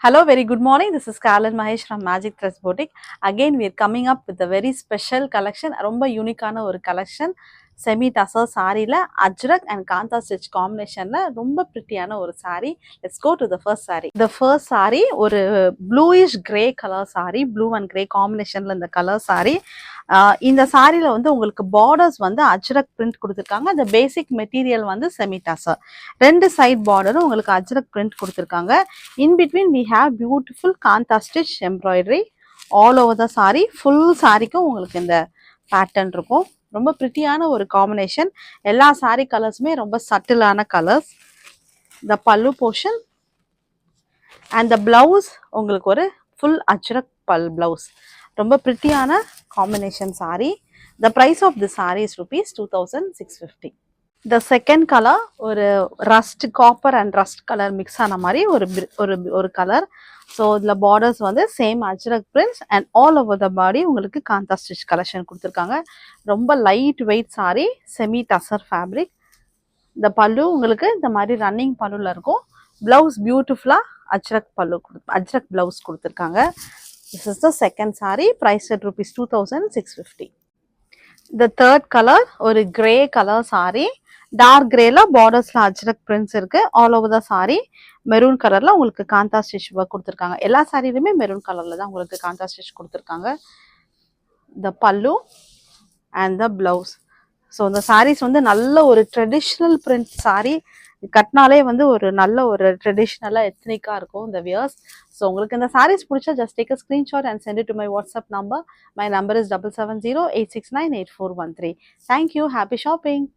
Hello, very good morning. This is Carlin Mahesh from Magic Dress Boutique. Again, we are coming up with a very special collection. ரொம்ப யூனிக்கான ஒரு collection. Semi tussar சாரியில் Ajrakh and Kantha stitch காம்பினேஷனில் ரொம்ப பிரிட்டியான ஒரு sari. Let's go to the first sari. The first sari ஒரு bluish grey colour sari. Blue and grey காம்பினேஷனில் இந்த கலர் சாரீ. இந்த சாரியில் வந்து உங்களுக்கு பார்டர்ஸ் வந்து அஜ்ரக் பிரிண்ட் கொடுத்துருக்காங்க. அந்த பேசிக் மெட்டீரியல் வந்து செமி டசர். ரெண்டு சைட் பார்டரும் உங்களுக்கு அஜ்ரக் பிரிண்ட் கொடுத்துருக்காங்க. In between we have beautiful Kantha stitch embroidery all over the saree. Full சாரிக்கும் உங்களுக்கு இந்த பேட்டர்ன் இருக்கும். ரொம்ப பிரிட்டியான ஒரு காம்பினேஷன். எல்லா சாரி கலர்ஸுமே ரொம்ப சட்டிலான colours. the pallu portion and the blouse உங்களுக்கு ஒரு full அஜ்ரக் blouse. ரொம்ப பிரிட்டியான combination sari. the price of this saree is rupees 2650. The second color ஒரு rust copper and rust colour mix ஆன மாதிரி ஒரு கலர். ஸோ இதில் பார்டர்ஸ் வந்து same Ajrakh prints and all over the body உங்களுக்கு காந்தா ஸ்டிச் கலெக்ஷன் கொடுத்துருக்காங்க. ரொம்ப light weight sari, semi tussar fabric. இந்த பல்லு உங்களுக்கு இந்த மாதிரி ரன்னிங் பல்லுல இருக்கும். பிளவுஸ் பியூட்டிஃபுல்லாக அஜ்ரக் பிளவுஸ் கொடுத்துருக்காங்க. This is the second sari. Price at rupees 2650. The third color ஒரு கிரே கலர் சாரி. டார்க் கிரேல பார்டர்ஸ்ல அஜ்ரக் பிரிண்ட்ஸ் இருக்கு. All over the sari maroon கலர்ல உங்களுக்கு காந்தா ஸ்டிச் ஒர்க் கொடுத்துருக்காங்க. எல்லா சாரிலுமே மெரூன் கலர்ல தான் உங்களுக்கு காந்தா ஸ்டிச் கொடுத்துருக்காங்க. த பல்லு அண்ட் த பிளவுஸ். ஸோ இந்த சாரீஸ் வந்து நல்ல ஒரு ட்ரெடிஷ்னல் பிரிண்ட் சாரி. கட்டினாலே வந்து ஒரு நல்ல ஒரு ட்ரெடிஷ்னலாக எத்னிக்காக இருக்கும் இந்த வியர்ஸ். ஸோ உங்களுக்கு இந்த சாரீஸ் பிடிச்சா just take a screenshot and send it to my WhatsApp number. My number is 7708698413. Thank you. Happy shopping.